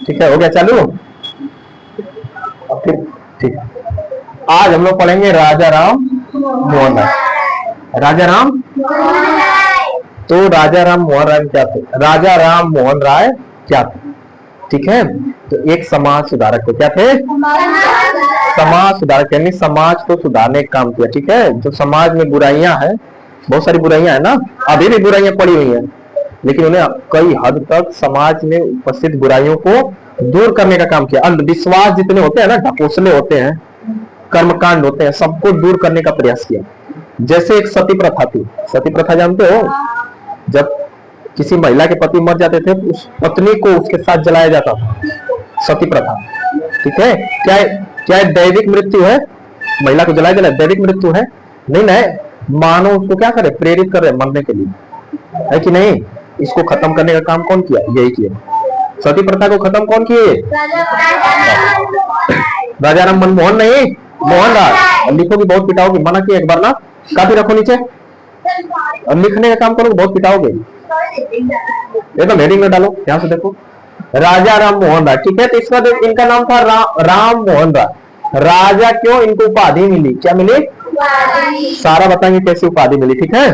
ठीक है, हो गया चालू। अब फिर ठीक है, आज हम लोग पढ़ेंगे राजा राम मोहन राय। राजा राम, तो राजा राम मोहन राय क्या थे? राजा राम मोहन राय क्या थे? ठीक है, तो एक समाज सुधारक थे। क्या थे? समाज सुधारक, यानी समाज को सुधारने का काम किया। ठीक है, जो समाज में बुराइयां हैं, बहुत सारी बुराइयां है ना, अभी भी बुराइयां पड़ी हुई हैं, लेकिन उन्हें कई हद तक समाज में उपस्थित बुराइयों को दूर करने का काम किया। अंधविश्वास जितने होते हैं ना, ढकोसले होते हैं, कर्मकांड होते हैं, सबको दूर करने का प्रयास किया। जैसे एक सती प्रथा थी। सती प्रथा जानते हो? जब किसी महिला के पति मर जाते थे, उस पत्नी को उसके साथ जलाया जाता था। सती प्रथा। ठीक है, क्या क्या दैविक मृत्यु है? महिला को जलाया दैविक मृत्यु है? नहीं ना, मानव उसको क्या करे, प्रेरित कर रहे मरने के लिए, है कि नहीं? इसको खत्म करने का काम कौन किया? यही किया। सती प्रथा को खत्म कौन किए? राजा राम मनमोहन नहीं, मोहन राय। लिखोगे बहुत पिटाओगे, मना किया एक बार ना, काफी रखो नीचे, और लिखने का काम करोगे बहुत पिटाओगे। एकदम हेडिंग में डालो, ध्यान से देखो, राजा राम मोहन राय। ठीक है, तो इसका इनका नाम था राम मोहन राय। राजा क्यों? इनको उपाधि मिली। क्या मिली? सारा बताएंगे कैसे उपाधि मिली। ठीक है,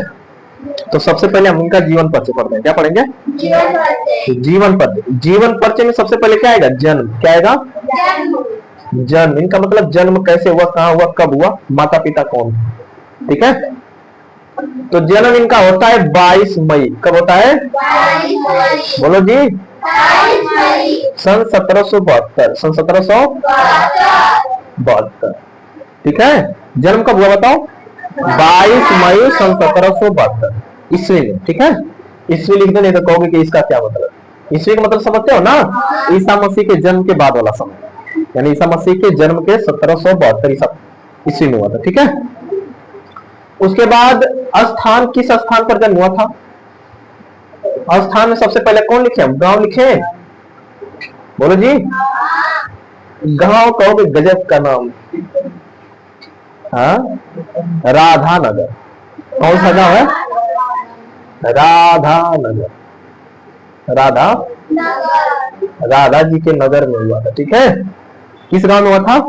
तो सबसे पहले हम इनका जीवन परिचय पढ़ते हैं। क्या पढ़ेंगे? जीवन परिचय। जीवन परिचय में सबसे पहले क्या आएगा? जन्म। क्या आएगा? जन्म। इनका मतलब जन्म कैसे हुआ, कहां हुआ, कब हुआ, माता पिता कौन। ठीक है, तो जन्म इनका होता है 22 मई। कब होता है? बोलो जी। सन 1772। सन 1772। ठीक है, जन्म कब हुआ बताओ? 22 मई सन 1772 ईस्वी में। ठीक है, ईस्वी लिख दो, नहीं तो कहोगे कि इसका क्या मतलब। ईस्वी का मतलब समझते हो ना? ईसा मसीह के जन्म के बाद वाला समय, यानी ईसा मसीह के जन्म के 1772 ईस्वी में हुआ था। ठीक है, उसके बाद स्थान, किस स्थान पर जन्म हुआ था? स्थान में सबसे पहले कौन लिखे? हम गांव लिखे। बोलो जी। गांव कहोगे, गजब का नाम। हाँ, राधा नगर। कौन सा गांव है? राधा नगर। राधा, राधा जी के नगर में हुआ था। ठीक है, किस गांव में हुआ था?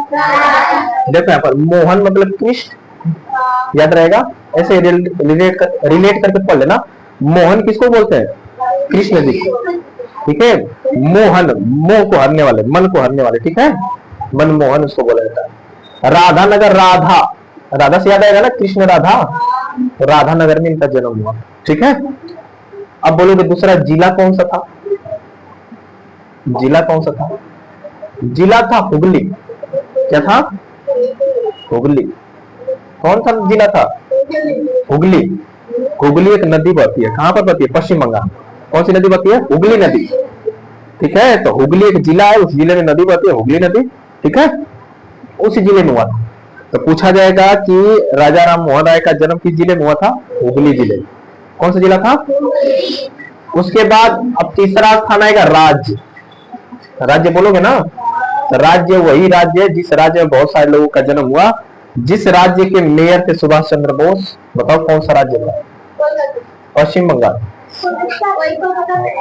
देखो यहाँ पर मोहन मतलब कृष्ण, याद रहेगा, ऐसे रिलेट करके पढ़ लेना। मोहन किसको बोलते हैं? कृष्ण जी को। ठीक है, मोहन, मोह को हरने वाले, मन को हरने वाले। ठीक है, मनमोहन उसको बोला जाता है। राधा नगर, राधा, राधा से याद आएगा ना, कृष्ण राधा, तो राधा नगर में इनका जन्म हुआ। ठीक है, अब बोलोगे दूसरा जिला कौन सा था? जिला कौन सा था? जिला था हुगली। क्या था? हुगली। कौन सा जिला था? हुगली। हुगली एक नदी बहती है, कहां पर बहती है? पश्चिम बंगाल। कौन सी नदी बहती है? हुगली नदी। ठीक है, तो हुगली एक जिला है, उस जिले में नदी बहती है, हुगली नदी। ठीक है, उसी जिले में हुआ था। तो पूछा जाएगा कि राजा राम मोहन राय का जन्म किस जिले में हुआ था? हुगली जिले। कौन सा जिला था? उसके बाद अब तीसरा स्थान आएगा राज्य। राज्य बोलोगे ना, तो राज्य वही राज्य है जिस राज्य में बहुत सारे लोगों का जन्म हुआ, जिस राज्य के मेयर थे सुभाष चंद्र बोस। बताओ कौन सा राज्य था? पश्चिम बंगाल।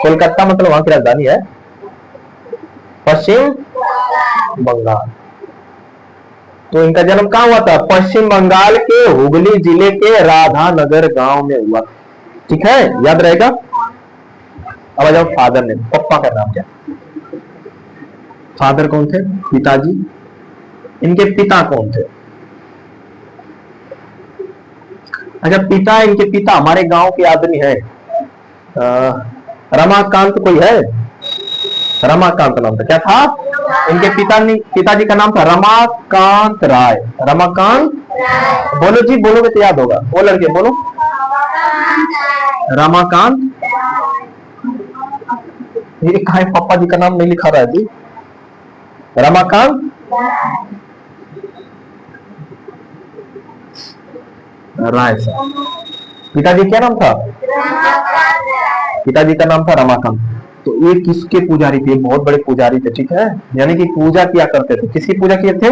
कोलकाता मतलब वहां की राजधानी है, पश्चिम बंगाल। तो इनका जन्म कहां हुआ था? पश्चिम बंगाल के हुगली जिले के राधा नगर गांव में हुआ। ठीक है, याद रहेगा। अब आ जाओ फादर ने, पप्पा का नाम क्या? फादर कौन थे? पिताजी। इनके पिता कौन थे? अच्छा, पिता, इनके पिता हमारे गांव के आदमी है, रमाकांत कोई है? रमाकांत नाम था। क्या था इनके पिताजी का? नाम था रमाकांत राय। रमाकांत। बोलो जी, बोलोगे तो याद होगा। वो लड़के बोलो, रमाकांत। ये कहा पापा जी का नाम नहीं लिखा रहा है जी? रमाकांत राय साहब। पिताजी क्या नाम था? पिताजी का नाम था रमाकांत। तो ये किसके पुजारी थे? बहुत बड़े पुजारी थे। ठीक है, यानी कि पूजा किया करते थे। किसकी पूजा किए थे?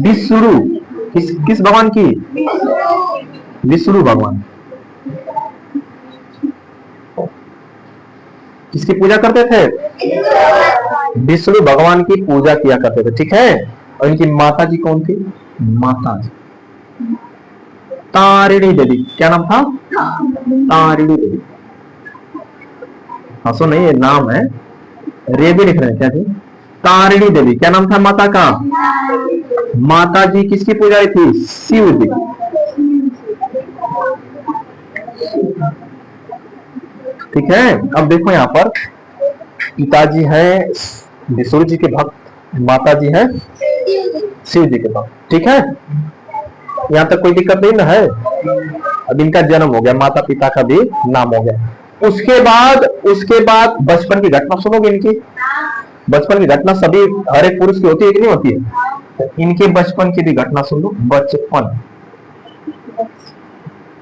विष्णु। किस भगवान की? विष्णु भगवान। किसकी पूजा करते थे? विष्णु भगवान की पूजा किया करते थे, ठीक है। और इनकी माता जी कौन थी? माता जी तारिणी देवी। क्या नाम था? तारिणी देवी। हंसो नहीं, ये नाम है, रे भी लिख रहे हैं क्या जी? तारिणी देवी। क्या नाम था माता का? माता जी किसकी पुजारी थी? शिव जी। ठीक है। अब देखो यहाँ पर पिताजी है विष्णु जी के भक्त, माता जी है शिव जी के भक्त, ठीक है। यहाँ तक कोई दिक्कत नहीं ना है। अब इनका जन्म हो गया, माता पिता का भी नाम हो गया। उसके बाद बचपन की घटना सुनोगे इनकी। बचपन की घटना सभी हर एक पुरुष की होती है कि नहीं होती है? तो इनके बचपन की भी घटना सुन लो। बचपन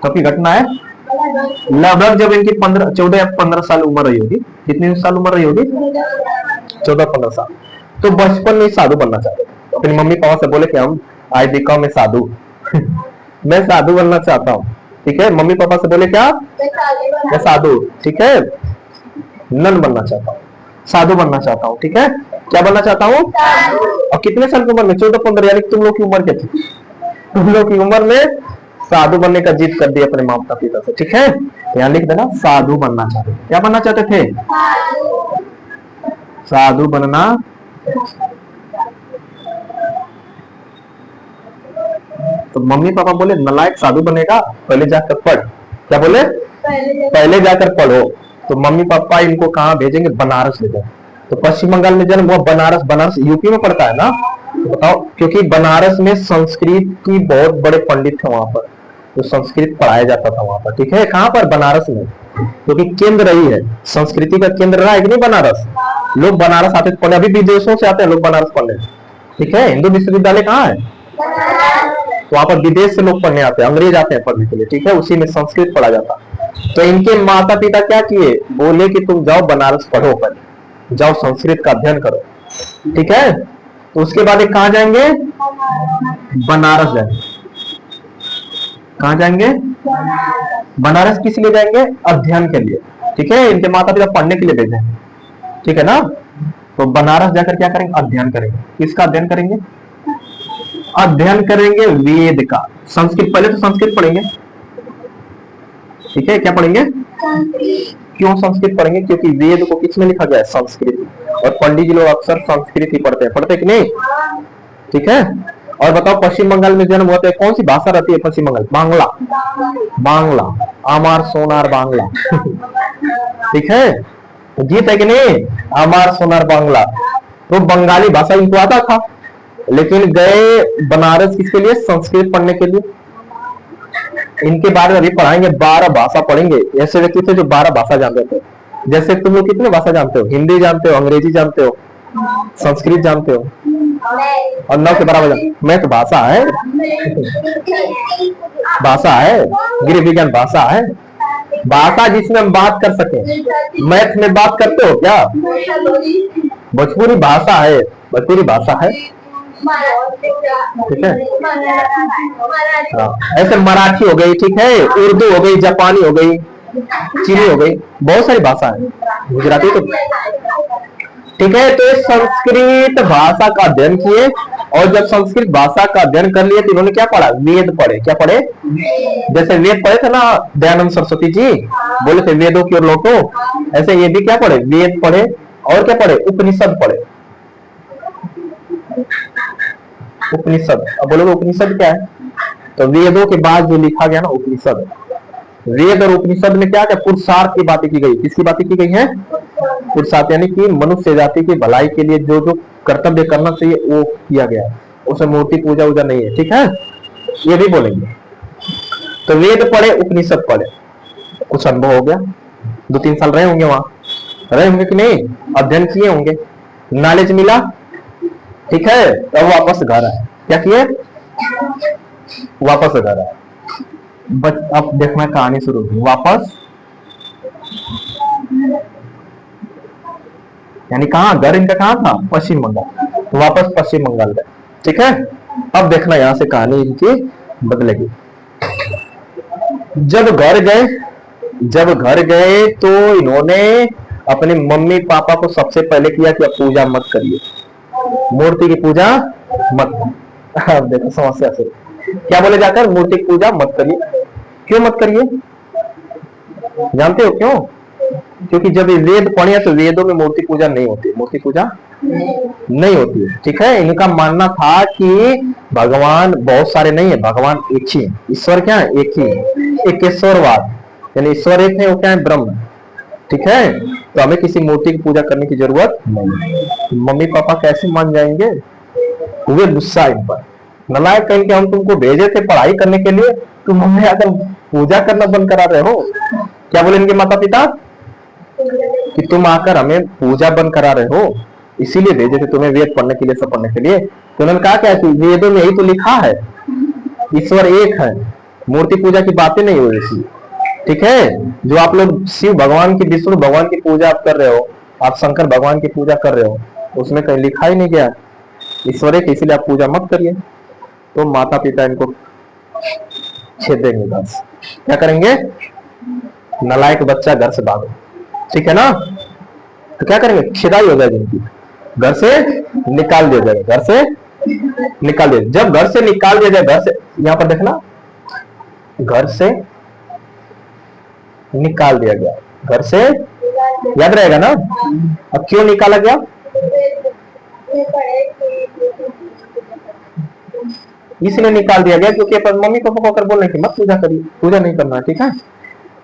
कब की घटना है? लगभग जब इनकी 14 या 15 साल उम्र रही होगी। कितनी साल उम्र रही होगी? 14-15 साल। तो बचपन में साधु बनना चाहते थे। अपनी मम्मी पापा से बोले कि हम आई बिकम ए साधु मैं साधु बनना चाहता हूँ, ठीक है। मम्मी पापा से बोले क्या? मैं साधु, ठीक है, नन बनना चाहता हूँ, साधु बनना चाहता हूँ, ठीक है। क्या बनना चाहता हूँ? और कितने साल की उम्र में? 14-15। यानी तुम लोग की उम्र क्या थी? तुम लोग की उम्र में साधु बनने का जिद कर दिया अपने माता पिता से, ठीक है। यहाँ लिख देना साधु बनना चाहते। क्या बनना चाहते थे? साधु बनना। तो मम्मी पापा बोले नलायक, साधु बनेगा पहले जाकर पढ़। क्या बोले? पहले जाकर पढ़ो। तो मम्मी पापा इनको कहाँ भेजेंगे? बनारस ले जाए। तो पश्चिम बंगाल में जन्म हुआ। बनारस यूपी में पड़ता है ना, तो बताओ। क्योंकि बनारस में संस्कृत की बहुत बड़े पंडित थे वहां पर, तो संस्कृत पढ़ाया जाता था वहां पर, ठीक है। कहां पर? बनारस में। क्योंकि केंद्र रही है, संस्कृति का केंद्र रहा है कि नहीं बनारस। लोग बनारस आते पढ़ने, अभी विदेशों से आते हैं लोग बनारस पढ़ने, ठीक है। हिंदू विश्वविद्यालय कहाँ है? वहां पर विदेश से लोग पढ़ने आते हैं, अंग्रेज आते हैं पढ़ने के लिए, ठीक है। उसी में संस्कृत पढ़ा जाता। तो इनके माता पिता क्या किए? बोले कि तुम जाओ बनारस पढ़ो, पहले जाओ संस्कृत का अध्ययन करो, ठीक है। तो उसके बाद कहाँ जाएंगे? बनारस जाएंगे। कहाँ जाएंगे? बनारस किस लिए जाएंगे? अध्ययन के लिए, ठीक है। इनके माता पिता पढ़ने के लिए भेजे, ठीक है ना। तो बनारस जाकर क्या करेंगे? अध्ययन करेंगे। किसका अध्ययन करेंगे? अध्ययन करेंगे वेद का। संस्कृत, पहले तो संस्कृत पढ़ेंगे, ठीक है। क्या पढ़ेंगे? क्यों संस्कृत पढ़ेंगे? क्योंकि वेद को किसमें लिखा गया है? संस्कृत। और पंडित जी लोग अक्सर संस्कृत ही पढ़ते कि नहीं, ठीक है। और बताओ पश्चिम बंगाल में जन्म होता है, कौन सी भाषा रहती है पश्चिम बंगाल? बांग्ला। बांग्ला, आमार सोनार बांग्ला ठीक है, गीत है कि नहीं? आमार सोनार बांग्ला। तो बंगाली भाषा इनको आता था, लेकिन गए बनारस किसके लिए? संस्कृत पढ़ने के लिए। इनके बारे में अभी पढ़ाएंगे। 12 भाषा पढ़ेंगे। ऐसे व्यक्ति थे जो 12 भाषा जानते थे। जैसे तुम लोग कितने भाषा जानते हो? हिंदी जानते हो, अंग्रेजी जानते हो, संस्कृत जानते हो, और 9 के बराबर जानते हो। मैथ भाषा है, भाषा है, गृह विज्ञान भाषा है, भाषा जिसमें हम बात कर सके। मैथ में बात करते हो क्या? भोजपुरी भाषा है, भोजपुरी भाषा है, ठीक है। ऐसे मराठी हो गई, ठीक है, उर्दू हो गई, जापानी हो गई, चीनी हो गई, बहुत सारी भाषा है, गुजराती तो, ठीक है। तो संस्कृत भाषा का अध्ययन किए, और जब संस्कृत भाषा का अध्ययन कर लिए तो इन्होंने क्या पढ़ा? वेद पढ़े। क्या पढ़े? जैसे वेद पढ़े थे ना दयानंद सरस्वती जी, बोले थे वेदों की ओर लौटो, ऐसे ये भी क्या पढ़े? वेद पढ़े। और क्या पढ़े? उपनिषद पढ़े। उपनिषद, अब बोलोगे उपनिषद क्या है? तो वेदों के बाद जो लिखा गया ना उपनिषद। वेद और उपनिषद में क्या क्या पुरुषार्थ की बातें की गई। किसकी बातें की गई है? पुरुषार्थ, यानी कि मनुष्य जाति की भलाई के लिए जो जो कर्तव्य करना चाहिए वो किया गया, उसमें मूर्ति पूजा वूजा नहीं है, ठीक है। ये भी बोलेंगे। तो वेद पढ़े, उपनिषद पढ़े, कुछ अनुभव हो गया। 2-3 साल रहे होंगे वहां, रहे होंगे कि नहीं? अध्ययन किए होंगे, नॉलेज मिला, ठीक है। तब वापस घर आए। क्या किए? वापस घर आए। अब देखना कहानी शुरू हुई। वापस यानी कहाँ? घर इनका कहाँ था? पश्चिम बंगाल। तो वापस पश्चिम बंगाल गए, ठीक है। अब देखना यहां से कहानी इनकी बदलेगी। जब घर गए तो इन्होंने अपने मम्मी पापा को सबसे पहले किया कि अब पूजा मत करिए, मूर्ति की पूजा मत। अब देखो समस्या से क्या बोले जाकर, मूर्ति की पूजा मत करिए। क्यों मत करिए, जानते हो क्यों? क्योंकि जब ये वेद पढ़े तो वेदों में मूर्ति पूजा नहीं होती, मूर्ति पूजा नहीं होती है। ठीक है, इनका मानना था कि भगवान बहुत सारे नहीं है, भगवान एक ही है। ईश्वर क्या है? एक ही है, एकेश्वरवाद, यानी ईश्वर एक है, वो क्या है? ब्रह्म। ठीक है, तो हमें किसी मूर्ति की पूजा करने की जरूरत नहीं। मम्मी पापा कैसे मान जाएंगे? हुए गुस्सा इन पर, नलायक कहीं के हम तुमको भेजे थे पढ़ाई करने के लिए, तुम हमें आकर पूजा करना बंद करा रहे हो। क्या बोले इनके माता पिता कि तुम आकर हमें पूजा बंद करा रहे हो, इसीलिए भेजे थे तुम्हें वेद पढ़ने के लिए, सब पढ़ने के लिए। तो उन्होंने कहा क्या कि वेदों में यही तो लिखा है, ईश्वर एक है, मूर्ति पूजा की बातें नहीं हो रही। ठीक है, जो आप लोग शिव भगवान की, विष्णु भगवान की पूजा आप कर रहे हो, आप शंकर भगवान की पूजा कर रहे हो, उसमें कहीं लिखा ही नहीं गया ईश्वर एक, इसीलिए आप पूजा मत करिए। तो माता पिता इनको छेदेंगे, बस क्या करेंगे? नलायक बच्चा घर से भागो। ठीक है ना, तो क्या करेंगे? खिदाई हो जाएगी इनकी, घर से निकाल दिया जाएगा, घर से निकाल दिया। जब घर से निकाल दिया जाए, घर से, यहां पर देखना, घर से निकाल दिया गया, घर से, याद रहेगा ना? अब क्यों निकाला गया? इसलिए निकाल दिया गया क्योंकि अपन मम्मी पापा को अगर बोल रहे कि मत पूजा करिए, पूजा नहीं करना। ठीक है,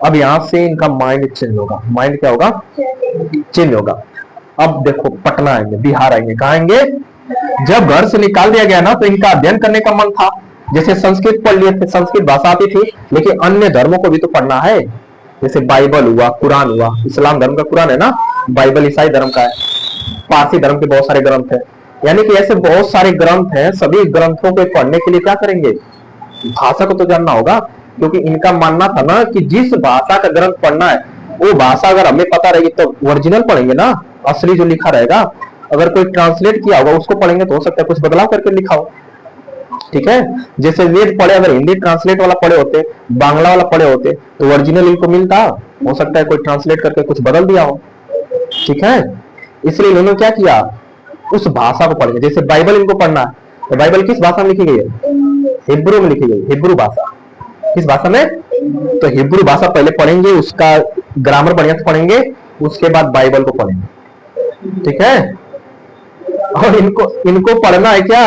अब यहां से इनका माइंड चेंज होगा। माइंड क्या होगा? चेंज होगा। अब देखो पटना आएंगे, बिहार आएंगे, कहा आएंगे? जब घर से निकाल दिया गया ना, तो इनका अध्ययन करने का मन था। जैसे संस्कृत पढ़ लिए थे, संस्कृत भाषा आती थी, लेकिन अन्य धर्मों को भी तो पढ़ना है। जैसे बाइबल हुआ, कुरान हुआ, इस्लाम धर्म का कुरान है ना, बाइबल ईसाई धर्म का है, पारसी धर्म के बहुत सारे ग्रंथ है, यानी कि ऐसे बहुत सारे ग्रंथ हैं। सभी ग्रंथों को पढ़ने के लिए क्या करेंगे? भाषा को तो जानना होगा, क्योंकि इनका मानना था ना कि जिस भाषा का ग्रंथ पढ़ना है, वो भाषा अगर हमें पता रहेगी तो ओरिजिनल पढ़ेंगे ना, असली जो लिखा रहेगा। अगर कोई ट्रांसलेट किया होगा उसको पढ़ेंगे तो हो सकता है कुछ बदलाव करके लिखा हो। ठीक है, जैसे वेद पढ़े, अगर हिंदी ट्रांसलेट वाला पढ़े होते, बांग्ला वाला पढ़े होते, तो ओरिजिनल इनको मिलता। हो सकता है कोई ट्रांसलेट करके कुछ बदल दिया हो। ठीक है, इसलिए इन्होंने क्या किया? उस भाषा को पढ़ेंगे। जैसे बाइबल इनको पढ़ना है, तो बाइबल किस भाषा में लिखी गई है? हिब्रू में लिखी गई, हिब्रू भाषा। किस भाषा में? तो हिब्रू भाषा पहले पढ़ेंगे, उसका ग्रामर बढ़िया से पढ़ेंगे, उसके बाद बाइबल को पढ़ेंगे। ठीक है, और इनको पढ़ना है क्या?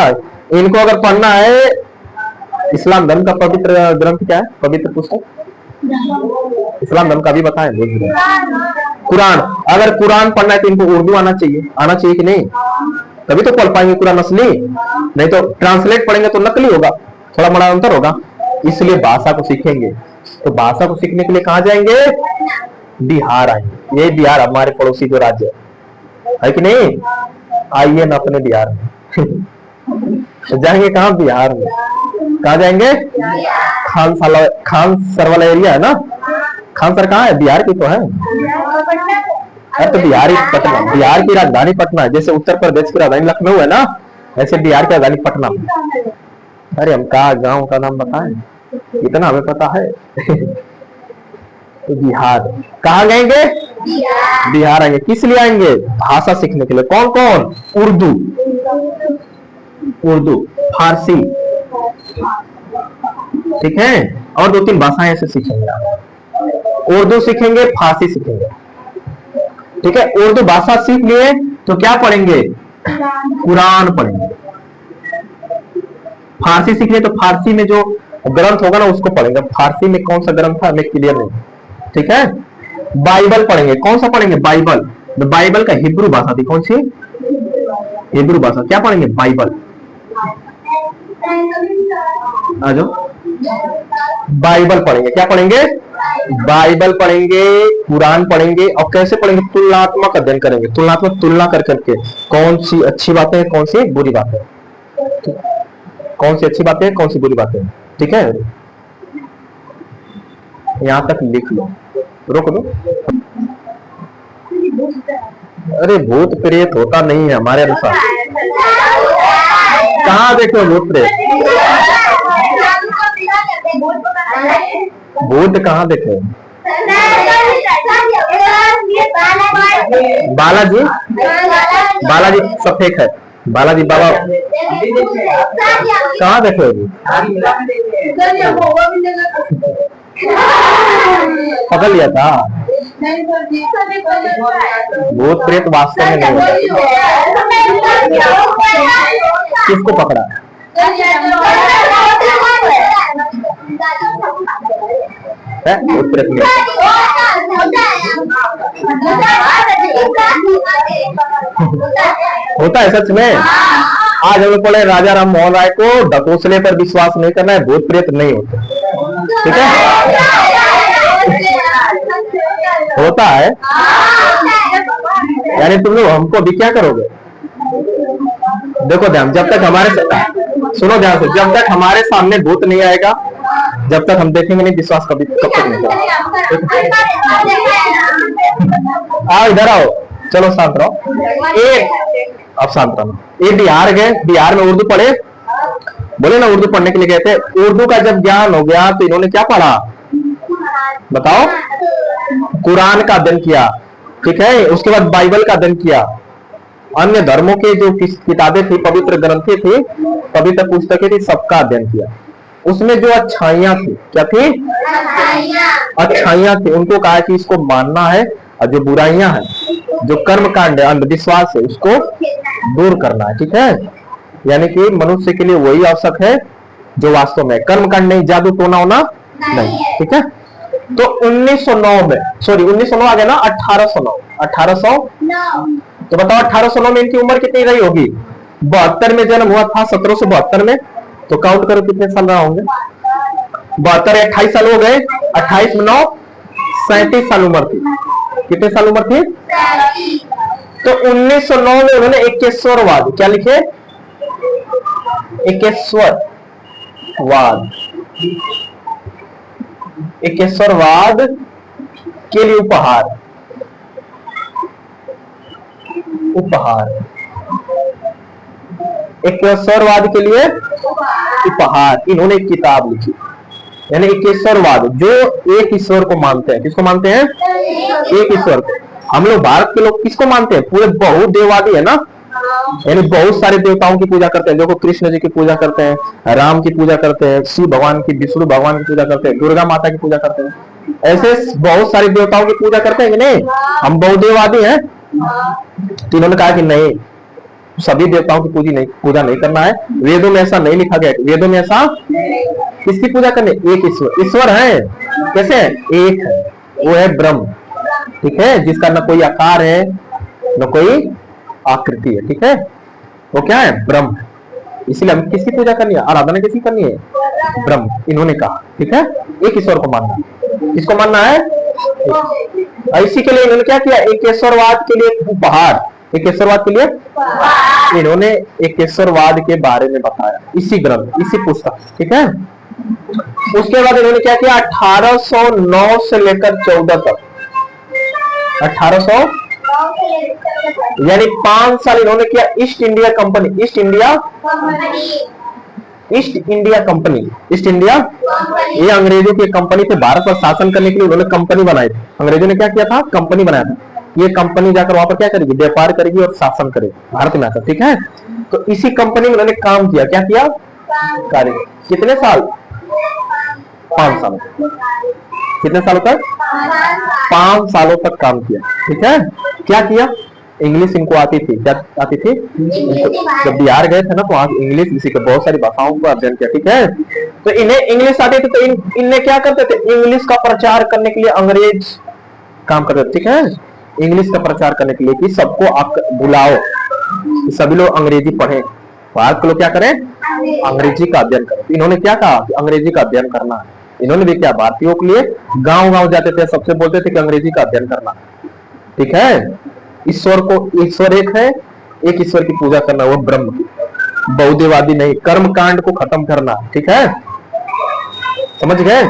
इनको अगर पढ़ना है, इस्लाम धर्म का पवित्र ग्रंथ क्या है? पवित्र पुस्तक इस्लाम धर्म का भी बताएं, कुरान। अगर कुरान पढ़ना है तो इनको उर्दू आना चाहिए, आना चाहिए कि नहीं? तभी तो पढ़ पाएंगे कुरान असली, नहीं तो ट्रांसलेट पढ़ेंगे तो नकली होगा, थोड़ा बड़ा अंतर होगा। इसलिए भाषा को सीखेंगे। तो भाषा को सीखने के लिए कहां जाएंगे? बिहार आएंगे। ये बिहार हमारे पड़ोसी जो राज्य है कि नहीं? आइए ना अपने बिहार में। जाएंगे कहां? बिहार में। कहा जाएंगे? खान सर वाला एरिया है ना, खान सर कहाँ है? बिहार की तो है। अरे तो बिहारी पटना, बिहार की राजधानी पटना है। जैसे उत्तर प्रदेश की राजधानी लखनऊ है ना, ऐसे बिहार की राजधानी पटना। अरे हम कहा गांव का नाम बताएं, इतना हमें पता है। तो बिहार कहाँ जाएंगे? बिहार आएंगे। किस लिए आएंगे? भाषा सीखने के लिए। कौन कौन? उर्दू, उर्दू, फारसी। ठीक है, और 2-3 भाषाएं ऐसे सीखेंगे आप। उर्दू सीखेंगे, फारसी सीखेंगे। ठीक है, उर्दू भाषा सीख लिए तो क्या पढ़ेंगे? कुरान पढ़ेंगे। फारसी सीख लिए तो फारसी में जो ग्रंथ होगा ना उसको पढ़ेंगे। फारसी में कौन सा ग्रंथ था हमें क्लियर नहीं। ठीक है, बाइबल पढ़ेंगे। कौन सा पढ़ेंगे? बाइबल। तो बाइबल का हिब्रू भाषा थी, कौन सी? हिब्रू भाषा। क्या पढ़ेंगे? बाइबल। आ जाओ, बाइबल पढ़ेंगे। क्या पढ़ेंगे? बाइबल पढ़ेंगे, कुरान पढ़ेंगे। और कैसे पढ़ेंगे? तुलनात्मक अध्ययन करेंगे। तुलनात्मक, तुलना कर करके कौन सी अच्छी बातें हैं, कौन सी बुरी बातें हैं, कौन सी अच्छी बातें हैं, कौन सी बुरी बातें हैं। ठीक है, यहां तक लिख लो, रोक दो। अरे भूत प्रेत होता नहीं है हमारे अनुसार। कहाँ देखे भूत प्रेत? भूत कहाँ देखे? बालाजी, बालाजी सब फेक है। बालाजी बाबा कहाँ देखे होगी? पकड़ लिया था। भूत प्रेत वास्तव में नहीं होता। किसको पकड़ा? भूत प्रेत नहीं होता है सच में। आज हम लोग पढ़े राजा राम मोहन राय को ढकोसले पर विश्वास नहीं करना है, भूत प्रेत नहीं होता। ठीक है, होता है। यानी तुम लोग हमको भी क्या करोगे? देखो ध्यान, जब तक हमारे सुनो ध्यान से, जब तक हमारे सामने भूत नहीं आएगा, जब तक हम देखेंगे नहीं, विश्वास कभी कब तक नहीं करेंगे। आओ इधर आओ, चलो शांत रहो। एक अब शांत रहो। ये बिहार गए, बिहार में उर्दू पढ़े, बोले ना उर्दू पढ़ने के लिए गए थे। उर्दू का जब ज्ञान हो गया तो इन्होंने क्या पढ़ा बताओ? कुरान का अध्ययन किया, ठीक है। उसके बाद बाइबल का अध्ययन किया, अन्य धर्मों के जो किताबें थी, पवित्र ग्रंथें थी, पवित्र पुस्तकें थी, सबका अध्ययन किया। उसमें जो अच्छाइयां थी, क्या थी? अच्छाइयां थी। उनको कहा कि इसको मानना है, और जो बुराइयां हैं, जो कर्म कांड है, अंधविश्वास है, उसको दूर करना है। ठीक है, यानी कि मनुष्य के लिए वही आवश्यक है जो वास्तव में कर्म कांड नहीं, जादू टोना होना नहीं। ठीक है, तो 1909 में, सॉरी 1909 आ गया ना, 1809, 1800 तो बताओ 1809 में इनकी उम्र कितनी रही होगी? 72 में जन्म हुआ था, 1772 में। तो काउंट करो कितने साल रहा होंगे? 72 28 साल हो गए, 28 में 9 37 साल उम्र थी। कितने साल उम्र थी? तो 1909 में उन्होंने एकेश्वरवाद, क्या लिखे? एकेश्वरवाद, एकेश्वरवाद के लिए उपहार, उपहार, एकेश्वरवाद के लिए उपहार, इन्होंने एक किताब लिखी। यानी एकेश्वरवाद, जो एक ईश्वर को मानते हैं। किसको मानते हैं? एक ईश्वर को। हम लोग भारत के लोग किसको मानते हैं? पूरे बहुदेववादी है ना, यानी बहुत सारे देवताओं की पूजा करते हैं। देखो कृष्ण जी की पूजा करते हैं, राम की पूजा करते हैं, शिव भगवान की, विष्णु भगवान की पूजा करते हैं, दुर्गा माता की पूजा करते हैं। ऐसे बहुत सारे देवताओं की पूजा करते हैं कि नहीं? हम बहुदेववादी हैं। तो इन्होंने कहा कि नहीं, सभी देवताओं की पूजा नहीं करना है। वेदों में ऐसा नहीं लिखा गया। वेदों में ऐसा किसकी पूजा करनी? एक ईश्वर। ईश्वर है कैसे? एक है, वो है ब्रह्म। ठीक है, जिसका न कोई आकार है न कोई आकृति है। ठीक है, वो क्या है? ब्रह्म। इसलिए हम किसकी पूजा करनी है? आराधना किसकी करनी है? ब्रह्म। इन्होंने कहा ठीक है, एक ईश्वर को मानना। किसको मानना है? इसी के लिए इन्होंने क्या किया? एकेश्वरवाद के लिए उपहार, एकेश्वरवाद के लिए इन्होंने एकेश्वरवाद के बारे में बताया, इसी ग्रंथ, इसी पुस्तक। ठीक है, उसके बाद इन्होंने क्या किया? 1809 से लेकर 14 तक, 1800 यानी 5 साल इन्होंने किया east India company, east India company, east India, ये अंग्रेजों की कंपनी थी। भारत पर शासन करने के लिए उन्होंने कंपनी बनाई थी। अंग्रेजों ने क्या किया था? कंपनी बनाया था। ये कंपनी जाकर वहां पर क्या करेगी? व्यापार करेगी और शासन करेगी भारत में। ठीक है, तो इसी कंपनी में उन्होंने काम किया। क्या किया? कार्य। कितने साल? 5 साल। कितने सालों तक? 5 सालों तक काम किया। ठीक है, क्या किया? इंग्लिश इनको आती थी। क्या आती थी? जब बिहार गए थे ना, तो वहां इंग्लिश, इसी के बहुत सारी भाषाओं को अध्ययन किया। ठीक है, तो इन्हें इंग्लिश आती थी, तो इनने क्या करते थे? इंग्लिश का प्रचार करने के लिए अंग्रेज काम करते थे। ठीक है, इंग्लिश का प्रचार करने के लिए कि सबको आप बुलाओ, सभी लोग अंग्रेजी पढ़े, भारत के लोग क्या करें? अंग्रेजी का अध्ययन करें। इन्होंने क्या कहा कि अंग्रेजी का अध्ययन करना है। इन्होंने भी क्या? भारतीयों के लिए गांव-गांव जाते थे, सबसे बोलते थे कि अंग्रेजी का अध्ययन करना। ठीक है, ईश्वर को, ईश्वर एक है, एक ईश्वर की पूजा करना, वो ब्रह्म की, बहुदेववादी नहीं, कर्म कांड को खत्म करना। ठीक है, समझ गए?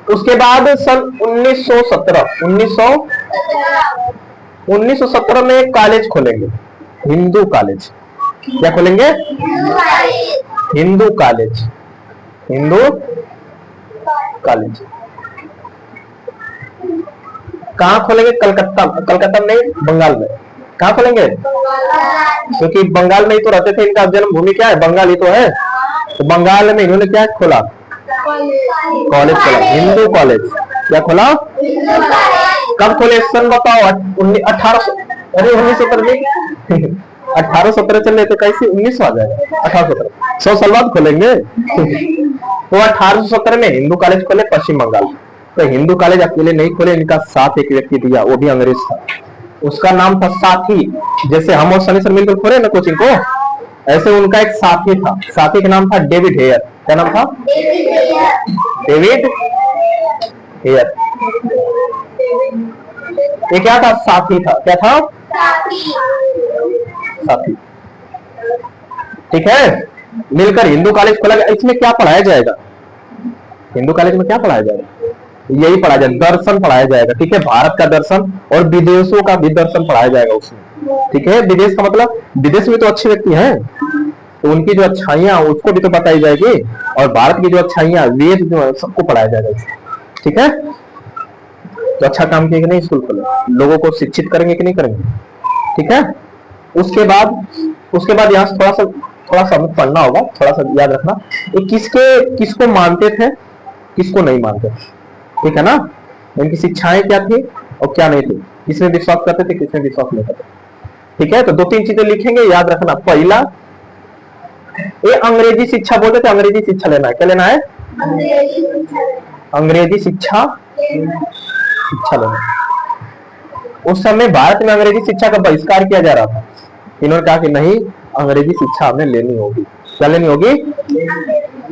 उसके बाद सन 1917 में एक कॉलेज खोलेंगे, हिंदू कॉलेज। क्या खोलेंगे? Hindu college, Hindu college. कहाँ खोलेंगे? कलकत्ता, कलकत्ता में नहीं, बंगाल में। कहाँ खोलेंगे? क्योंकि बंगाल में ही तो रहते थे, इनका जन्मभूमि क्या है? बंगाल ही तो है। तो बंगाल में इन्होंने क्या खोला? कॉलेज खोला, हिंदू कॉलेज। क्या खोला? कब खोले? सन बताओ। 1817 चल रहे थे, कैसे 1900 आ जाएगा? 1817, 100 साल बाद खोलेंगे। तो 1817 में हिंदू कॉलेज खोले पश्चिम बंगाल। तो हिंदू कॉलेज अकेले नहीं खोले, इनका साथ एक व्यक्ति दिया, वो भी अंग्रेज था। उसका नाम था साथी। जैसे हम और सनी सर मिलकर खोले ना कोचिंग को, ऐसे उनका एक साथी था। साथी का नाम था डेविड हेयर। क्या नाम था? David Hare. ये क्या था? साथी था। क्या था? साथी। ठीक है। मिलकर हिंदू कॉलेज खोला गया। इसमें क्या पढ़ाया जाएगा? हिंदू कॉलेज में क्या पढ़ाया जाएगा? यही पढ़ाया जाएगा, दर्शन पढ़ाया जाएगा। ठीक है, भारत का दर्शन और विदेशों का भी दर्शन पढ़ाया जाएगा उसमें। ठीक है, विदेश का मतलब विदेश में तो अच्छे व्यक्ति हैं, तो उनकी जो अच्छाइयां उसको भी तो बताई जाएगी, और भारत की जो अच्छाइयां, वेद जो है, सबको पढ़ाया जाएगा। ठीक है, तो अच्छा काम किया कि नहीं? स्कूल खोले, लोगों को शिक्षित करेंगे कि नहीं करेंगे? ठीक है। उसके बाद यहाँ थोड़ा सा पढ़ना होगा, थोड़ा सा याद रखना, ये किसको मानते थे, किसको नहीं मानते थे। ठीक है ना, इनकी शिक्षाएं क्या थी और क्या नहीं थी, किसमें विश्वास करते थे, किसमें विश्वास नहीं करते। ठीक है, तो 2-3 चीजें लिखेंगे, याद रखना। पहला, ये अंग्रेजी शिक्षा बोलते थे, अंग्रेजी शिक्षा लेना है। क्या लेना है? अंग्रेजी शिक्षा लेना। उस समय भारत में अंग्रेजी शिक्षा का बहिष्कार किया जा रहा था। इन्होंने कहा कि नहीं, अंग्रेजी शिक्षा हमें लेनी होगी। क्या लेनी होगी?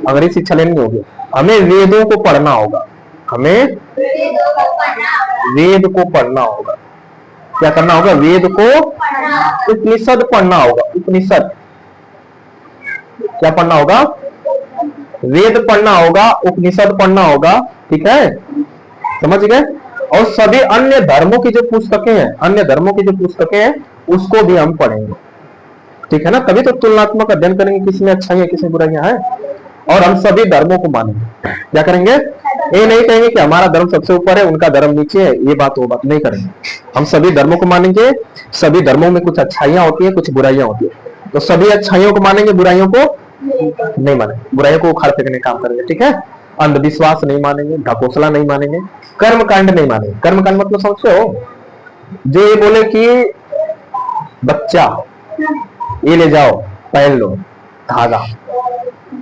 अंग्रेजी शिक्षा लेनी होगी। हमें वेदों को पढ़ना होगा, हमें वेद को पढ़ना होगा। क्या करना होगा? वेद को, उपनिषद पढ़ना होगा। उपनिषद क्या पढ़ना होगा? वेद पढ़ना होगा, उपनिषद पढ़ना होगा। ठीक है, समझ गए। और सभी अन्य धर्मों की जो पुस्तकें हैं, उसको भी हम पढ़ेंगे। ठीक है ना, तभी तो तुलनात्मक अध्ययन करेंगे, किसमें अच्छाइयां किसमें बुराइयां हैं, और हम सभी धर्मों को मानेंगे। क्या करेंगे? ये नहीं कहेंगे कि हमारा धर्म सबसे ऊपर है, उनका धर्म नीचे है, ये बात वो बात नहीं करेंगे। हम सभी धर्मों को मानेंगे। सभी धर्मों में कुछ अच्छाइयां होती है, कुछ बुराइयां होती है, तो सभी अच्छाइयों को मानेंगे, बुराइयों को नहीं मानेंगे। बुराइयों को उखाड़ फेंकने काम करेंगे। ठीक है, अंधविश्वास नहीं मानेंगे, ढकोसला नहीं मानेंगे, कर्मकांड नहीं मानेंगे। कर्मकांड मतलब समझते हो? जो ये बोले कि बच्चा ये ले जाओ, पहन लो धागा,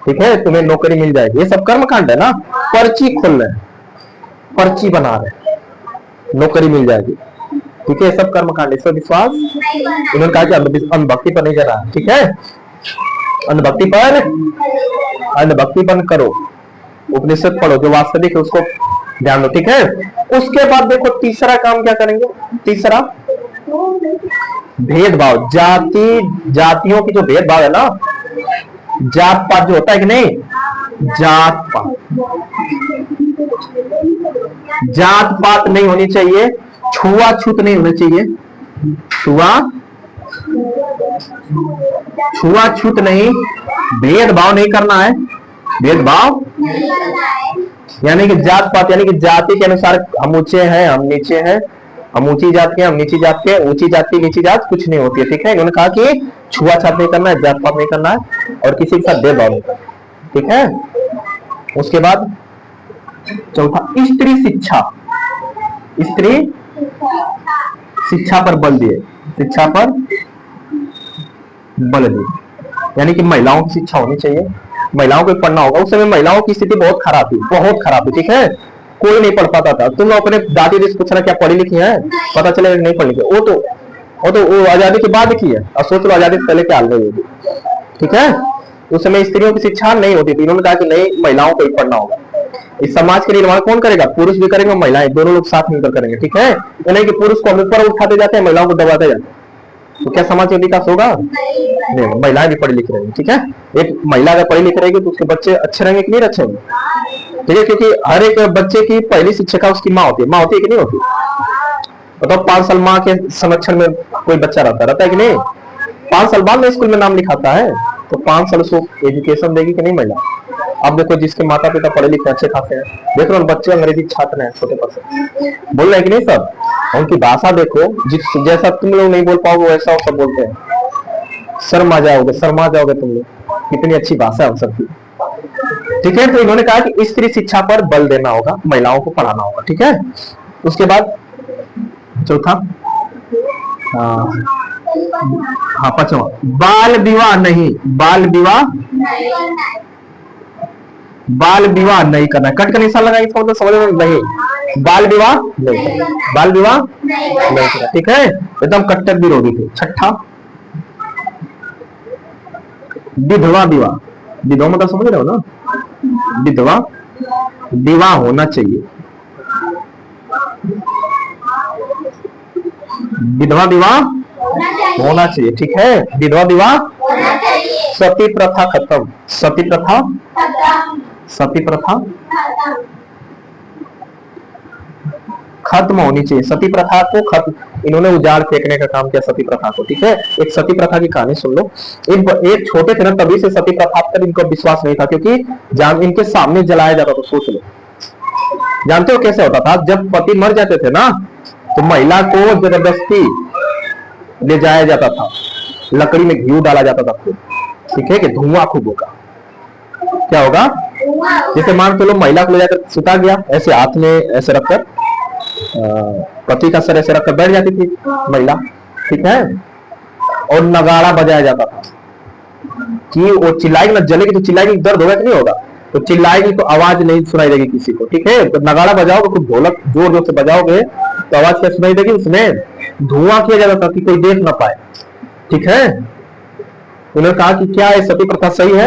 ठीक है, तुम्हें नौकरी मिल जाएगी, ये सब कर्मकांड है ना। पर्ची खोल रहे, पर्ची बना रहे, नौकरी मिल जाएगी। ठीक है, सब कर्मकांड, इसमें विश्वास। उन्होंने कहा कि अंधभक्ति पर नहीं जा रहा। ठीक है, अंधभक्ति बंद करो, उपनिषद पढ़ो, जो वास्तविक है उसको ध्यान दो। ठीक है, उसके बाद देखो तीसरा काम क्या करेंगे? तीसरा, भेदभाव। जातियों की जो भेदभाव है ना, जात पात जो होता है कि नहीं, जात पात नहीं होनी चाहिए, छुआछूत नहीं होनी चाहिए, छुआछूत नहीं, भेदभाव नहीं करना है। भेदभाव यानी कि जात पात, यानी कि जाति के अनुसार हम ऊंचे हैं, हम नीचे हैं, हम ऊंची जात के, हम नीची जात के, ऊंची जात की नीची जात कुछ नहीं होती है। ठीक है, इन्होंने कहा कि छुआछूत नहीं करना है, जात पात नहीं करना है, और किसी के साथ भेदभाव नहीं करना। ठीक है, उसके बाद चौथा, स्त्री शिक्षा। स्त्री शिक्षा पर बल दिए, शिक्षा पर बल दिए, यानी कि महिलाओं की शिक्षा होनी चाहिए, महिलाओं को पढ़ना होगा। उस समय महिलाओं की स्थिति बहुत खराब थी, बहुत खराब थी। ठीक है, कोई नहीं पढ़ पाता था। तुम अपने दादी से पूछना क्या पढ़ी लिखी है, पता चले नहीं पढ़ लिखी। वो आजादी के बाद की है, और सोच लो आजादी से पहले क्या हाल होगी। ठीक है, उस समय स्त्रियों की शिक्षा नहीं होती थी। इन्होंने कहा कि नहीं, महिलाओं को ही पढ़ना होगा। इस समाज के निर्माण कौन करेगा? पुरुष भी करेंगे, महिलाएं, दोनों लोग साथ मिलकर करेंगे। ठीक है, नहीं कि पुरुष को ऊपर उठाते जाते हैं, महिलाओं को दबाते जाते हैं, तो क्या समाज का विकास होगा? नहीं, महिलाएं भी पढ़ी लिखी रहेंगी। ठीक है, एक महिला अगर पढ़ी लिखी रहेगी तो उसके बच्चे अच्छे रहेंगे कि नहीं अच्छे होंगे? ठीक है, क्योंकि हर एक बच्चे की पहली शिक्षिका उसकी माँ होती है। माँ होती है कि नहीं होती? बताओ, 5 साल माँ के संरक्षण में कोई बच्चा रहता है कि नहीं? 5 साल बाद में स्कूल में नाम लिखाता है, तो 5 साल उसको एजुकेशन देगी कि नहीं महिला? अब देखो जिसके माता पिता पढ़े लिखे अच्छे खासे हैं, देख लो बच्चे अंग्रेजी छात्र हैं छोटे पर से, बोल रहे कि नहीं सब, उनकी भाषा देखो, जिस जैसा तुम लोग नहीं बोल पाओगे वैसा वो सब बोलते हैं। शर्मा जाओगे तुम लोग, कितनी अच्छी भाषा है सबकी। ठीक है, तो इन्होंने कहा कि स्त्री शिक्षा पर बल देना होगा, महिलाओं को पढ़ाना होगा। ठीक है, उसके बाद चौथा, हाँ पांचवा, बाल विवाह नहीं, बाल विवाह नहीं करना। कट का निशान लगाएंगे तो मतलब समझ में नहीं, बाल विवाह नहीं करना, बाल विवाह नहीं करना। ठीक है, एकदम कट्टर विरोधी थे। छठा, विधवा विवाह, विधवा मतलब समझ रहे हो ना, विधवा विवाह होना चाहिए, विधवा विवाह होना चाहिए। ठीक है, विधवा विवाह होना चाहिए। सती प्रथा खत्म, सती प्रथा खत्म होनी चाहिए। सती प्रथा को खत्म, इन्होंने उजाड़ फेंकने का काम किया सती प्रथा को। ठीक है, एक सती प्रथा की कहानी सुन लो। एक छोटे थे ना, तभी से सती प्रथा पर इनको विश्वास नहीं था, क्योंकि जान इनके सामने जलाया जाता था। सोच लो, जानते हो कैसे होता था, जब पति मर जाते थे ना तो महिला को जबरदस्ती ले जाया जाता था, लकड़ी में घी डाला जाता था खूब। ठीक है, कि धुआं खूब होगा, क्या होगा, जैसे मान के लो महिला को ले जाकर सुता गया, ऐसे हाथ में ऐसे रखकर पति का सर ऐसे रखकर बैठ जाती थी महिला। ठीक है, और नगाड़ा बजाया जाता था कि वो चिल्लाएगी ना, जलेगी तो चिल्लाएगी, दर्द होगा कि नहीं होगा, तो चिल्लाएगी तो आवाज नहीं सुनाई देगी किसी को। ठीक है, तो नगाड़ा बजाओगे, खूब ढोलक जोर जोर से बजाओगे तो आवाज क्या सुनाई देगी, उसमें धुआं किया जाता था कि कोई देख ना पाए। ठीक है, उन्होंने कहा कि क्या ये सती प्रथा सही है,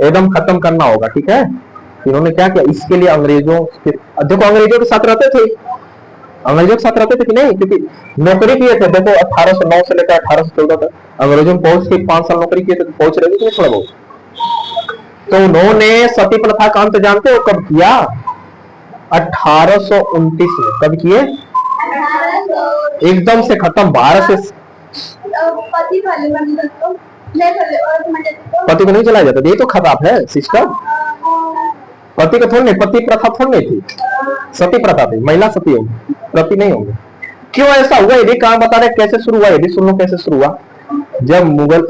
एकदम खत्म करना होगा। ठीक है, इन्होंने क्या किया, इसके लिए अंग्रेजों के, देखो अंग्रेजों के साथ रहते थे, अंग्रेजों के साथ रहते थे कि नहीं, क्योंकि नौकरी किए थे। देखो 1809 से लेकर 1814 तक अंग्रेजों पहुंच के 5 साल नौकरी किए थे, तो पहुंच रहे थे थोड़ा बहुत। तो उन्होंने सती प्रथा का अंत जानते हो कब किया, 1829 में। कब किए, एकदम से खत्म, भारत से। पति को नहीं चलाया जाता, ये तो खराब है सिस्टम। पति को थोड़ी नहीं, पति प्रथा थोड़ी नहीं थी, सती प्रथा थी, महिला सती होगी, पति नहीं होगी। क्यों ऐसा हुआ, ये भी कहां बता रहे, कैसे शुरू हुआ, ये भी सुन लो कैसे शुरू हुआ। जब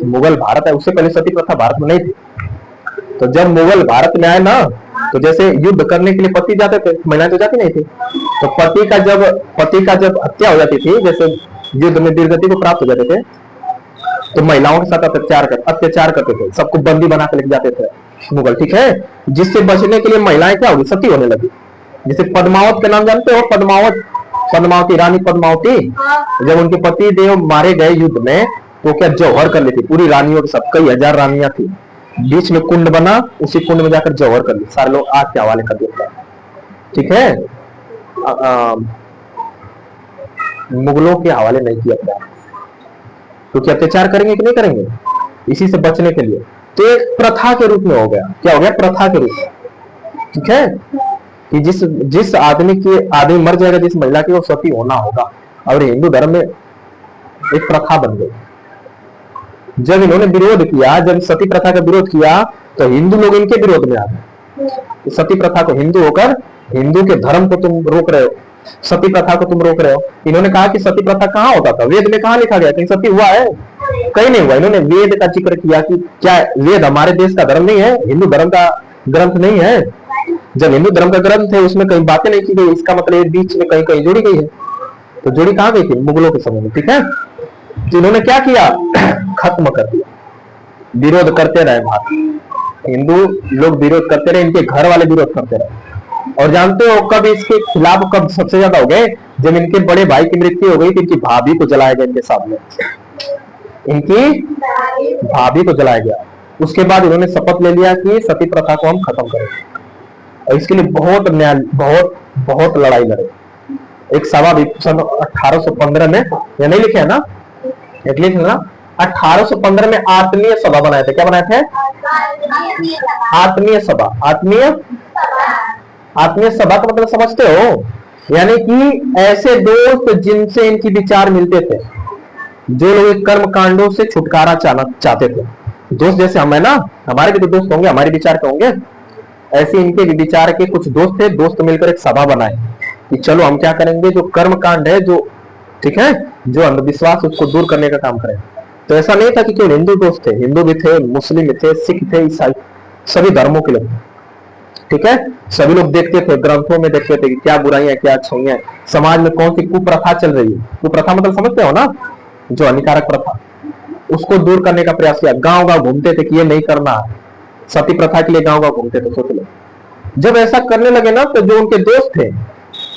मुगल भारत है, उससे पहले सती प्रथा भारत में नहीं थी। तो जब मुगल भारत में आए ना, तो जैसे युद्ध करने के लिए पति जाते थे, महिलाएं तो जाती नहीं थी। तो पति का जब हत्या हो जाती थी, जैसे युद्ध में वीरगति को प्राप्त हो जाते थे, तो महिलाओं के साथ अत्याचार करते थे, सबको बंदी बना कर लेके जाते थे मुगल। ठीक है, जिससे बचने के लिए महिलाएं क्या होगी, सती होने लगी। जैसे पद्मावत का नाम जानते हो, पद्मावती, रानी पद्मावती, जब उनके पति देव मारे गए युद्ध में, तो क्या जौहर कर लेती पूरी रानियों के साथ, कई हजार रानियां थी, बीच में कुंड बना, उसी कुंड में जाकर जौहर कर ली। सारे लोग आग के हवाले कर दिया। ठीक है, मुगलों के हवाले नहीं किया था, क्योंकि अत्याचार करेंगे कि नहीं करेंगे, इसी से बचने के लिए। तो एक प्रथा के रूप में हो गया, क्या हो गया, प्रथा के रूप में। ठीक है, कि जिस आदमी मर जाएगा, जिस महिला की, वो सती होना होगा। और हिंदू धर्म में एक प्रथा बन गई। जब इन्होंने विरोध किया, जब सती प्रथा का विरोध किया, तो हिंदू लोग इनके विरोध में आ गए। सती प्रथा को हिंदू होकर, हिंदू के धर्म को तुम रोक रहे हो, सती प्रथा को तुम रोक रहे हो। इन्होंने कहा कि सती प्रथा कहाँ होता था, वेद में कहाँ लिखा गया, कहीं सती हुआ है, कहीं नहीं हुआ। इन्होंने वेद का जिक्र किया कि क्या वेद हमारे देश का धर्म नहीं है, हिंदू धर्म का ग्रंथ नहीं है। जब हिंदू धर्म का ग्रंथ है, उसमें कहीं बातें नहीं की गई, इसका मतलब बीच में कहीं कहीं जोड़ी गई है। तो जोड़ी कहाँ गई थी, मुगलों के समय में। ठीक है, तो इन्होंने क्या किया, खत्म कर दिया। विरोध करते रहे भारत, हिंदू लोग विरोध करते रहे, इनके घर वाले विरोध करते रहे। और जानते हो कब इसके खिलाफ कब सबसे ज्यादा हो गए, जब इनके बड़े भाई की मृत्यु हो गई, तो इनकी भाभी को जलाया गया इनके सामने, इनकी भाभी को जलाया गया। उसके बाद इन्होंने शपथ ले लिया कि सती प्रथा को हम खत्म करेंगे, और इसके लिए बहुत लड़ाई लड़े। एक सभा भी सन 1815 में, या नहीं लिखे है ना, एक लिखे ना, 1815 में आत्मीय सभा बनाए थे। क्या बनाए थे, आत्मीय सभा। आत्मीय सभा का मतलब समझते हो, यानी कि ऐसे दोस्त जिनसे इनकी विचार मिलते थे, जो लोग कर्म कांडों से छुटकारा चाहते थे। दोस्त जैसे हम है ना, हमारे भी तो दोस्त होंगे, हमारे विचार के होंगे, ऐसे इनके विचार के कुछ दोस्त थे, दोस्त मिलकर एक सभा बनाए कि चलो हम क्या करेंगे, जो कर्म कांड है, जो ठीक है, जो अंधविश्वास उसको दूर करने का काम करें। तो ऐसा नहीं था कि केवल हिंदू दोस्त थे, हिंदू भी थे, मुस्लिम भी थे, सिख थे, ईसाई, सभी धर्मों के लोग, ठीक है। सभी लोग देखते थे, ग्रंथों में देखते थे कि क्या बुराइयां क्या अच्छाइयां, समाज में कौन सी कुप्रथा चल रही है। कुप्रथा मतलब समझते हो ना, जो हानिकारक प्रथा, उसको दूर करने का प्रयास किया। गांव गांव घूमते थे कि ये नहीं करना है, सती प्रथा के लिए गांव गांव घूमते थे। सोच लो, जब ऐसा करने लगे ना, तो जो उनके दोस्त थे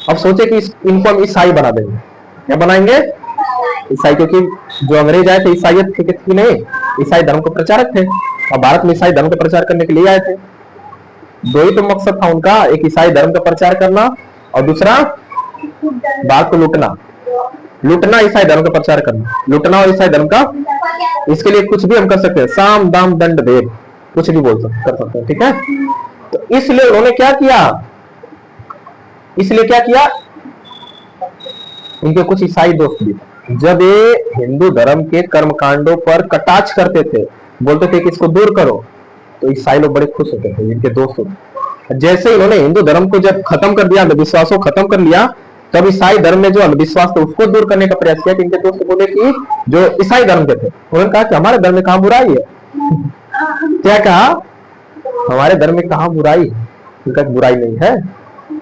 अब सोचे कि इनको हम ईसाई बना देंगे। क्या बनाएंगे? ईसाई, क्योंकि जो अंग्रेज आए थे ईसाइयत थे कि नहीं, ईसाई धर्म के प्रचारक थे, और भारत में ईसाई धर्म का प्रचार करने के लिए आए थे। दो ही तो मकसद था उनका, एक ईसाई धर्म का प्रचार करना और दूसरा भारत को लूटना। लूटना, ईसाई धर्म का प्रचार करना, लूटना और ईसाई धर्म का। इसके लिए कुछ भी हम कर सकते हैं, साम दाम दंड भेद, कुछ भी बोल सकते कर सकते हैं, ठीक है। तो इसलिए उन्होंने क्या किया, इसलिए क्या किया, इनके कुछ ईसाई दोस्त भी, जब ये हिंदू धर्म के कर्म कांडों पर कटाक्ष करते थे, बोलते थे कि इसको दूर करो, तो ईसाई लोग बड़े खुश होते थे, इनके दोस्त होते। जैसे इन्होंने हिंदू धर्म को जब खत्म कर दिया, अंधविश्वास को खत्म कर लिया, तब ईसाई धर्म में जो अंधविश्वास था उसको दूर करने का प्रयास किया। इनके दोस्त बोले कि जो ईसाई धर्म के थे, उन्होंने कहा कि हमारे धर्म में कहां बुराई है। क्या कहा? हमारे धर्म में कहां बुराई है? उनका बुराई नहीं है,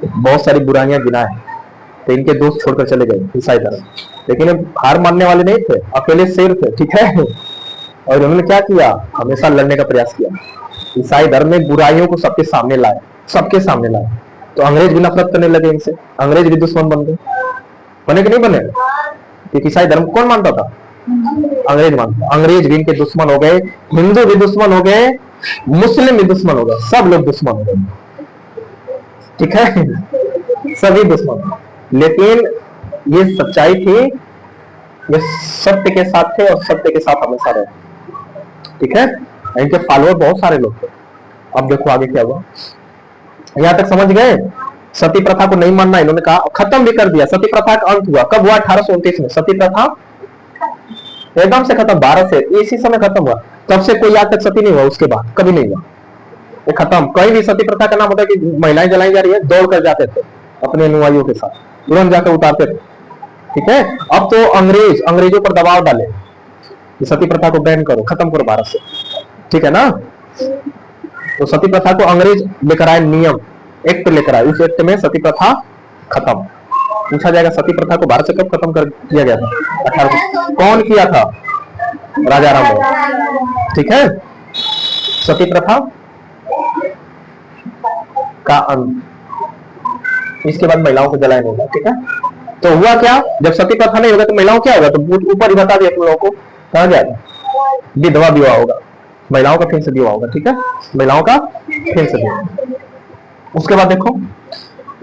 बहुत सारी बुराइयां गिनाए। तो इनके दोस्त छोड़कर चले गए ईसाई धर्म, लेकिन हार मानने वाले नहीं थे, अकेले शेर थे, ठीक है। और उन्होंने क्या किया, हमेशा लड़ने का प्रयास किया, ईसाई धर्म में बुराइयों को सबके सामने लाए, सबके सामने लाए। तो अंग्रेज भी नफरत करने लगे इनसे, अंग्रेज भी दुश्मन बन गए। बने कि नहीं बने? क्योंकि ईसाई धर्म कौन मानता था? अंग्रेज मानता। अंग्रेज भी इनके दुश्मन हो गए, हिंदू भी दुश्मन हो गए, मुस्लिम भी दुश्मन हो गए, सब लोग दुश्मन हो गए, ठीक है, सभी दुश्मन। लेकिन ये सच्चाई थी, ये सत्य के साथ थे और सत्य के साथ हमेशा रहे, ठीक है। इनके फॉलोअर बहुत सारे लोग थे। अब देखो आगे क्या हुआ, यहां तक समझ गए। सती प्रथा को नहीं मानना इन्होंने कहा, खत्म भी कर दिया। सती प्रथा का अंत हुआ कब हुआ? 1829 में सती प्रथा एकदम से खत्म, भारत से इसी समय खत्म हुआ। तब से कोई आज तक सती नहीं हुआ, उसके बाद कभी नहीं हुआ, ये खत्म। कहीं भी सती प्रथा का नाम होता है कि महिलाएं जलाई जा रही है, दौड़ कर जाते थे अपने अनुयायियों के साथ, तुरंत जाकर उतारते थे, ठीक है। अब तो अंग्रेजों पर दबाव डाले कि सती प्रथा को बैन करो, खत्म करो भारत से, ठीक है ना। तो सती प्रथा को अंग्रेज लेकर आए, नियम एक्ट लेकर आए, उस एक्ट में सती प्रथा खत्म। पूछा जाएगा सती प्रथा को भारत से कब खत्म कर दिया गया था? 1800। कौन किया था? राजा राम, ठीक है। सती प्रथा का अंत, इसके बाद महिलाओं को जलाया नहीं, ठीक है। तो हुआ क्या, जब सती प्रथा नहीं होगा तो महिलाओं क्या होगा? तो ऊपर ही बता दिया तुम लोगों को, कहा जाएगा विधवा विवाह होगा, महिलाओं का फिर से विवाह होगा, ठीक है, महिलाओं का फिर से विवाह। उसके बाद देखो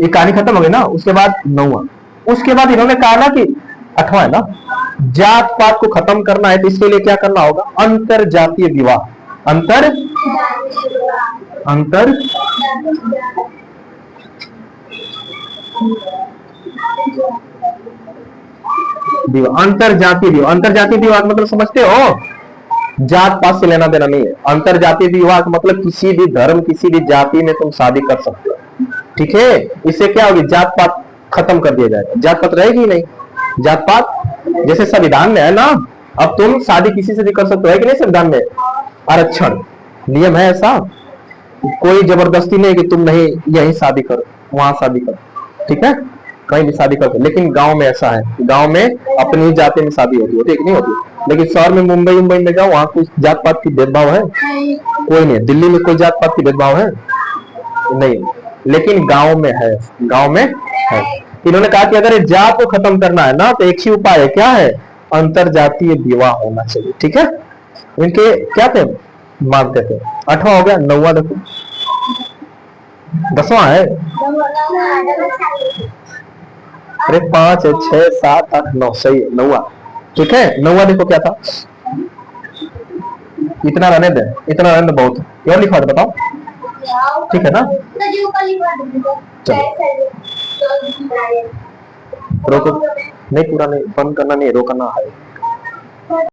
ये कहानी खत्म हो गई ना। उसके बाद 9वां, उसके बाद इन्होंने कहा ना कि 8वां है ना, जात पात को खत्म करना है, तो इसके लिए क्या करना होगा? अंतर जातीय विवाह, अंतर विवाह, अंतर जातीय विवाह। अंतर जातीय विवाह मतलब समझते हो, जात पात से लेना देना नहीं है। अंतर जातीय विवाह का मतलब किसी भी धर्म, किसी भी जाति में तुम शादी कर सकते हो, ठीक है। इससे क्या होगी? जात पात खत्म कर दिया जाएगा, जात पात रहेगी नहीं। जात पात जैसे संविधान में है ना, अब तुम शादी किसी से भी कर सकते हो, है कि नहीं? संविधान में आरक्षण नियम है ऐसा, कोई जबरदस्ती नहीं कि तुम नहीं यही शादी करो, वहां शादी करो, ठीक है, कहीं भी शादी करते। लेकिन गांव में ऐसा है, गांव में अपनी जाति में शादी होती है कि नहीं होती। लेकिन शहर में मुंबई में जाओ, वहां कोई जात पात की भेदभाव है? कोई नहीं। दिल्ली में कोई जात पात की भेदभाव है? नहीं। लेकिन गांव में है, गांव में है। इन्होंने कहा कि अगर जात को खत्म करना है ना, तो एक ही उपाय है, क्या है? अंतर जातीय विवाह होना चाहिए, ठीक है। इनके क्या थे, मानते थे। 8वां हो गया। 9वां देखो, 10वां है, अरे 5 है, 6 7 8 9, सही है 9वां, ठीक है। 9वां देखो क्या था, इतना रहने दे, इतना रहने दे, बहुत क्यों लिखवा दे बताओ, ठीक है ना। रोको नहीं, पूरा नहीं, बंद करना नहीं, रोकना है,